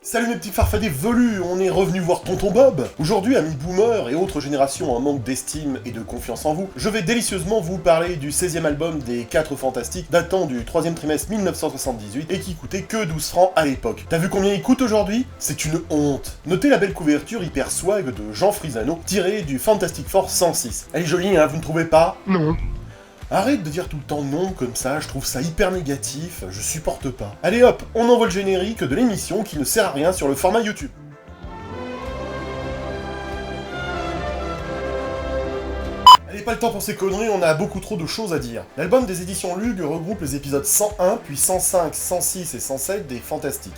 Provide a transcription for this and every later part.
Salut mes petits farfadets velus, on est revenu voir Tonton Bob. Aujourd'hui, amis boomers et autres générations en manque d'estime et de confiance en vous, je vais délicieusement vous parler du 16e album des 4 Fantastiques datant du 3e trimestre 1978 et qui coûtait que 12 francs à l'époque. T'as vu combien il coûte aujourd'hui? C'est une honte. Notez la belle couverture hyper swag de Jean Frisano tirée du Fantastic Four 106. Elle est jolie, hein, vous ne trouvez pas? Non. Arrête de dire tout le temps non comme ça, je trouve ça hyper négatif, je supporte pas. Allez hop, on envoie le générique de l'émission qui ne sert à rien sur le format YouTube. Allez, pas le temps pour ces conneries, on a beaucoup trop de choses à dire. L'album des éditions Lug regroupe les épisodes 101, puis 105, 106 et 107 des Fantastiques.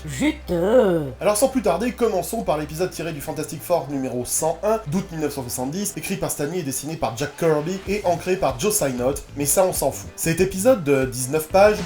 Alors sans plus tarder, commençons par l'épisode tiré du Fantastic Four numéro 101 d'août 1970, écrit par Stan Lee et dessiné par Jack Kirby et ancré par Joe Signott, mais ça on s'en fout. Cet épisode de 19 pages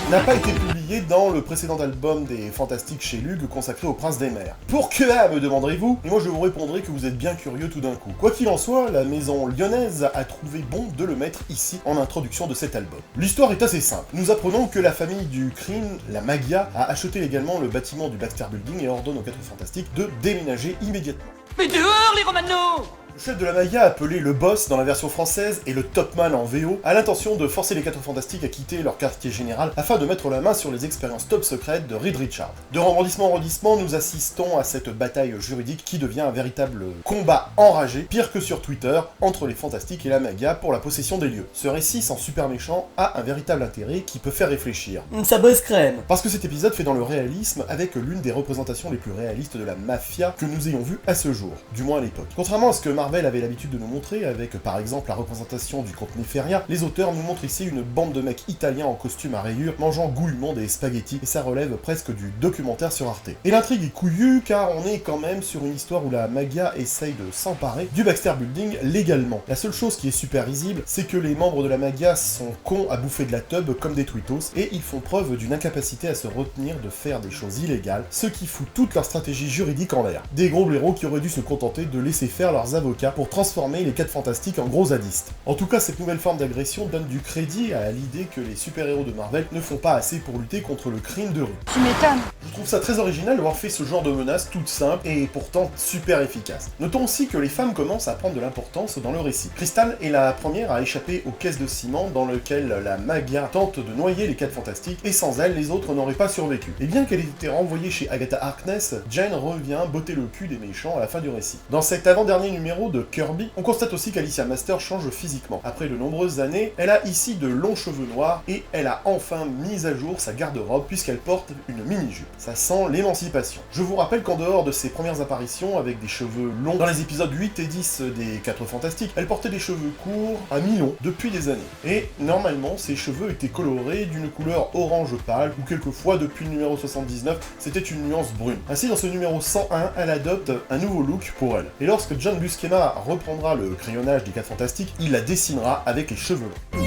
n'a pas été publié dans le précédent album des Fantastiques chez Lug consacré au Prince des Mers. Pour que, me demanderez-vous? Et moi je vous répondrai que vous êtes bien curieux tout d'un coup. Quoi qu'il en soit, la maison lyonnaise a trouvé bon de le mettre ici en introduction de cet album. L'histoire est assez simple. Nous apprenons que la famille du crime, la Magia, a acheté également le bâtiment du Baxter Building et ordonne aux 4 Fantastiques de déménager immédiatement. Mais dehors les Romano! Le chef de la Magia, appelé le Boss dans la version française et le Topman en VO, a l'intention de forcer les 4 Fantastiques à quitter leur quartier général afin de mettre la main sur les expériences top secrètes de Reed Richards. De rebondissement en rebondissement, nous assistons à cette bataille juridique qui devient un véritable combat enragé, pire que sur Twitter, entre les Fantastiques et la Magia pour la possession des lieux. Ce récit sans super méchant a un véritable intérêt qui peut faire réfléchir. Ça bosse crème. Parce que cet épisode fait dans le réalisme avec l'une des représentations les plus réalistes de la mafia que nous ayons vu à ce jour, du moins à l'époque. Contrairement à ce que Marvel avait l'habitude de nous montrer, avec par exemple la représentation du comte Neferia, les auteurs nous montrent ici une bande de mecs italiens en costume à rayures mangeant goulûment des spaghettis, et ça relève presque du documentaire sur Arte. Et l'intrigue est couillue car on est quand même sur une histoire où la Magia essaye de s'emparer du Baxter Building légalement. La seule chose qui est super risible, c'est que les membres de la Magia sont cons à bouffer de la tub comme des twittos, et ils font preuve d'une incapacité à se retenir de faire des choses illégales, ce qui fout toute leur stratégie juridique en l'air. Des gros blaireaux qui auraient dû se contenter de laisser faire leurs avocats pour transformer les 4 Fantastiques en gros zadistes. En tout cas, cette nouvelle forme d'agression donne du crédit à l'idée que les super-héros de Marvel ne font pas assez pour lutter contre le crime de rue. Tu m'étonnes. Je trouve ça très original d'avoir fait ce genre de menace toute simple et pourtant super efficace. Notons aussi que les femmes commencent à prendre de l'importance dans le récit. Crystal est la première à échapper aux caisses de ciment dans lesquelles la Magia tente de noyer les 4 Fantastiques, et sans elle, les autres n'auraient pas survécu. Et bien qu'elle ait été renvoyée chez Agatha Harkness, Jane revient botter le cul des méchants à la fin du récit. Dans cet avant-dernier numéro de Kirby, on constate aussi qu'Alicia Master change physiquement. Après de nombreuses années, elle a ici de longs cheveux noirs et elle a enfin mis à jour sa garde-robe puisqu'elle porte une mini-jupe. Ça sent l'émancipation. Je vous rappelle qu'en dehors de ses premières apparitions avec des cheveux longs dans les épisodes 8 et 10 des 4 Fantastiques, elle portait des cheveux courts à mi-long depuis des années. Et normalement, ses cheveux étaient colorés d'une couleur orange pâle ou quelquefois depuis le numéro 79, c'était une nuance brune. Ainsi, dans ce numéro 101, elle adopte un nouveau look pour elle. Et lorsque John Buscema reprendra le crayonnage des 4 Fantastiques, il la dessinera avec les cheveux longs.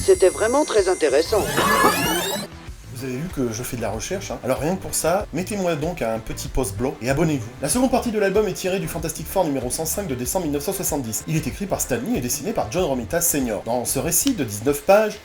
C'était vraiment très intéressant. Vous avez vu que je fais de la recherche, hein. Alors rien que pour ça, mettez-moi donc un petit pouce bleu et abonnez-vous. La seconde partie de l'album est tirée du Fantastic Four numéro 105 de décembre 1970. Il est écrit par Stan Lee et dessiné par John Romita Sr. Dans ce récit de 19 pages,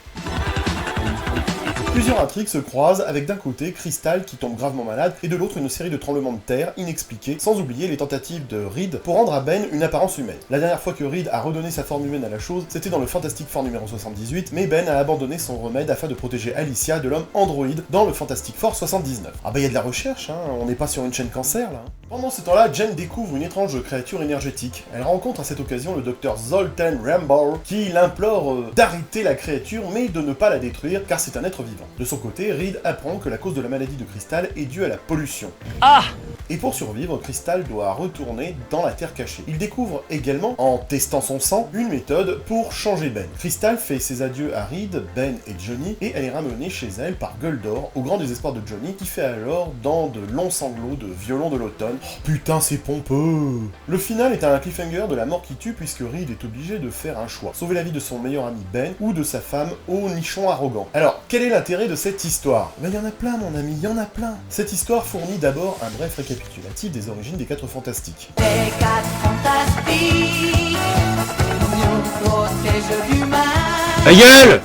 plusieurs intrigues se croisent avec d'un côté Crystal qui tombe gravement malade et de l'autre une série de tremblements de terre inexpliqués, sans oublier les tentatives de Reed pour rendre à Ben une apparence humaine. La dernière fois que Reed a redonné sa forme humaine à la chose, c'était dans le Fantastic Four numéro 78, mais Ben a abandonné son remède afin de protéger Alicia de l'homme androïde dans le Fantastic Four 79. Ah bah y a de la recherche, hein, on n'est pas sur une chaîne cancer là. Pendant ce temps-là, Jen découvre une étrange créature énergétique. Elle rencontre à cette occasion le docteur Zoltan Rambo qui l'implore d'arrêter la créature mais de ne pas la détruire car c'est un être vivant. De son côté, Reed apprend que la cause de la maladie de Crystal est due à la pollution. Ah! Et pour survivre, Crystal doit retourner dans la Terre cachée. Il découvre également, en testant son sang, une méthode pour changer Ben. Crystal fait ses adieux à Reed, Ben et Johnny, et elle est ramenée chez elle par Guldor, au grand désespoir de Johnny, qui fait alors dans de longs sanglots de violon de l'automne. Oh, putain, c'est pompeux! Le final est un cliffhanger de la mort qui tue, puisque Reed est obligé de faire un choix. Sauver la vie de son meilleur ami Ben, ou de sa femme au nichon arrogant. Alors, quel est l'intérêt de cette histoire? Ben, y en a plein, mon ami, y en a plein! Cette histoire fournit d'abord un bref récapitulatif des origines des 4 Fantastiques. Les 4 Fantastiques nous protègent du mal. Ta gueule!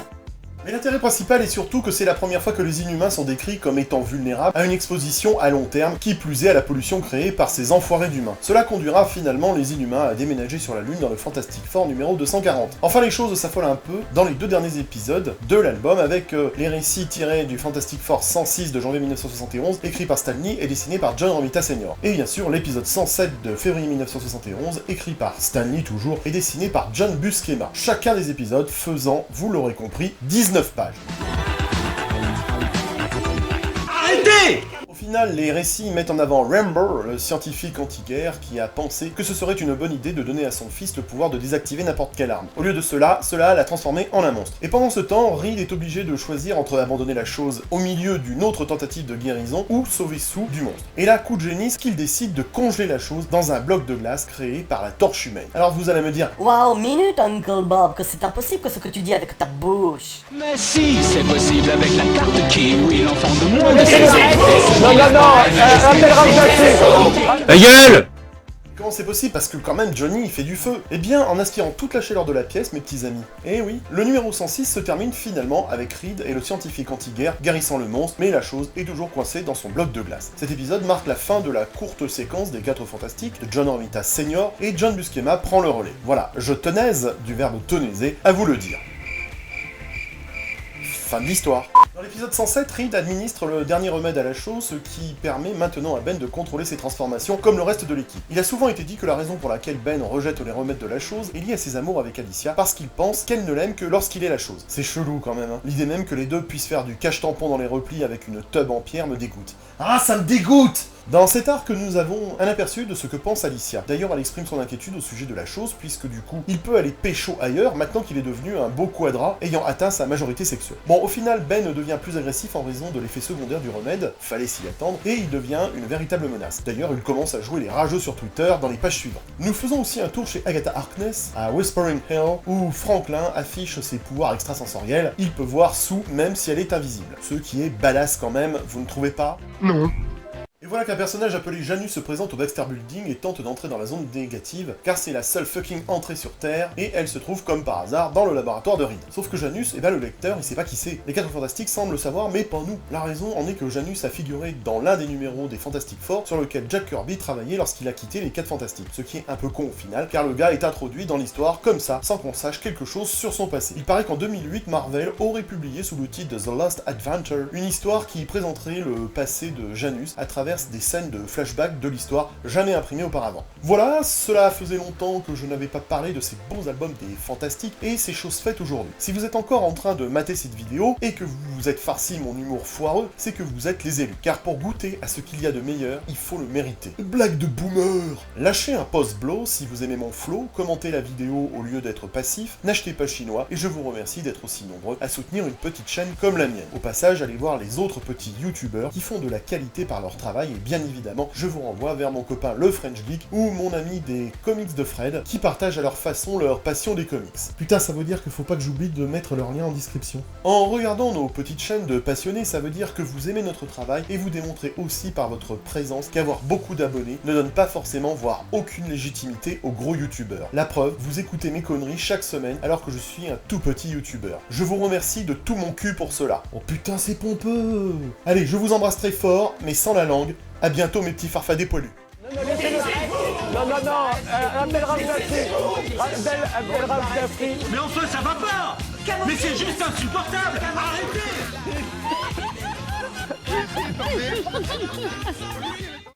Mais l'intérêt L'intérêt principal est surtout que c'est la première fois que les Inhumains sont décrits comme étant vulnérables à une exposition à long terme, qui plus est à la pollution créée par ces enfoirés d'humains. Cela conduira finalement les Inhumains à déménager sur la Lune dans le Fantastic Four numéro 240. Enfin, les choses s'affolent un peu dans les 2 derniers épisodes de l'album, avec les récits tirés du Fantastic Four 106 de janvier 1971, écrit par Stan Lee et dessiné par John Romita Sr. Et bien sûr, l'épisode 107 de février 1971, écrit par Stan Lee toujours, et dessiné par John Buscema. Chacun des épisodes faisant, vous l'aurez compris, 19 pages. Arrêtez! Au final, les récits mettent en avant Rambo, le scientifique anti-guerre, qui a pensé que ce serait une bonne idée de donner à son fils le pouvoir de désactiver n'importe quelle arme. Au lieu de cela l'a transformé en un monstre. Et pendant ce temps, Reed est obligé de choisir entre abandonner la chose au milieu d'une autre tentative de guérison ou sauver Sue du monstre. Et là, coup de génie, qu'il décide de congeler la chose dans un bloc de glace créé par la torche humaine. Alors vous allez me dire, Wow, minute, Uncle Bob, que c'est impossible que ce que tu dis avec ta bouche. Mais si, c'est possible avec la carte Kiwi, l'enfant de moins de 16 ans. Ta gueule! comment c'est possible? Parce que quand même Johnny il fait du feu. Eh bien en aspirant toute la chaleur de la pièce, mes petits amis. Eh oui, le numéro 106 se termine finalement avec Reed et le scientifique anti-guerre guérissant le monstre, mais la chose est toujours coincée dans son bloc de glace. Cet épisode marque la fin de la courte séquence des 4 fantastiques de John Romita Sr. et John Buscema prend le relais. Voilà, je tenaise du verbe tenaiser, à vous le dire. Fin de l'histoire. Dans l'épisode 107, Reed administre le dernier remède à la chose, ce qui permet maintenant à Ben de contrôler ses transformations comme le reste de l'équipe. Il a souvent été dit que la raison pour laquelle Ben rejette les remèdes de la chose est liée à ses amours avec Alicia, parce qu'il pense qu'elle ne l'aime que lorsqu'il est la chose. C'est chelou quand même, hein. L'idée même que les deux puissent faire du cache-tampon dans les replis avec une tub en pierre me dégoûte. Ah, ça me dégoûte! Dans cet arc, nous avons un aperçu de ce que pense Alicia. D'ailleurs, elle exprime son inquiétude au sujet de la chose, puisque du coup, il peut aller pécho ailleurs, maintenant qu'il est devenu un beau quadra, ayant atteint sa majorité sexuelle. Bon, au final, Ben devient plus agressif en raison de l'effet secondaire du remède, fallait s'y attendre, et il devient une véritable menace. D'ailleurs, il commence à jouer les rageux sur Twitter dans les pages suivantes. Nous faisons aussi un tour chez Agatha Harkness, à Whispering Hill, où Franklin affiche ses pouvoirs extrasensoriels. Il peut voir Sue, même si elle est invisible. Ce qui est badass quand même, vous ne trouvez pas? Non. Et voilà qu'un personnage appelé Janus se présente au Baxter Building et tente d'entrer dans la zone négative, car c'est la seule fucking entrée sur Terre, et elle se trouve comme par hasard dans le laboratoire de Reed. Sauf que Janus, eh ben le lecteur, il sait pas qui c'est. Les 4 Fantastiques semblent le savoir, mais pas nous. La raison en est que Janus a figuré dans l'un des numéros des Fantastic Four, sur lequel Jack Kirby travaillait lorsqu'il a quitté les 4 Fantastiques. Ce qui est un peu con au final, car le gars est introduit dans l'histoire comme ça, sans qu'on sache quelque chose sur son passé. Il paraît qu'en 2008, Marvel aurait publié sous le titre de The Lost Adventure, une histoire qui présenterait le passé de Janus à travers des scènes de flashback de l'histoire jamais imprimée auparavant. Voilà, cela faisait longtemps que je n'avais pas parlé de ces bons albums des Fantastiques, et c'est chose faite aujourd'hui. Si vous êtes encore en train de mater cette vidéo, et que vous vous êtes farci mon humour foireux, c'est que vous êtes les élus. Car pour goûter à ce qu'il y a de meilleur, il faut le mériter. Blague de boomer! Lâchez un post-blow si vous aimez mon flow, commentez la vidéo au lieu d'être passif, n'achetez pas chinois, et je vous remercie d'être aussi nombreux à soutenir une petite chaîne comme la mienne. Au passage, allez voir les autres petits youtubeurs qui font de la qualité par leur travail, et bien évidemment, je vous renvoie vers mon copain le French Geek ou mon ami des comics de Fred qui partagent à leur façon leur passion des comics. Putain, ça veut dire qu'il faut pas que j'oublie de mettre leur lien en description. En regardant nos petites chaînes de passionnés, ça veut dire que vous aimez notre travail et vous démontrez aussi par votre présence qu'avoir beaucoup d'abonnés ne donne pas forcément, voire aucune légitimité aux gros youtubeurs. La preuve, vous écoutez mes conneries chaque semaine alors que je suis un tout petit youtubeur. Je vous remercie de tout mon cul pour cela. Oh putain, c'est pompeux! Allez, je vous embrasse très fort, mais sans la langue. À bientôt mes petits farfadets poilus. Non, appelle Raph Jafri. Appelle Raph Jafri. Mais enfin, ça va pas! Mais c'est juste insupportable! Arrêtez!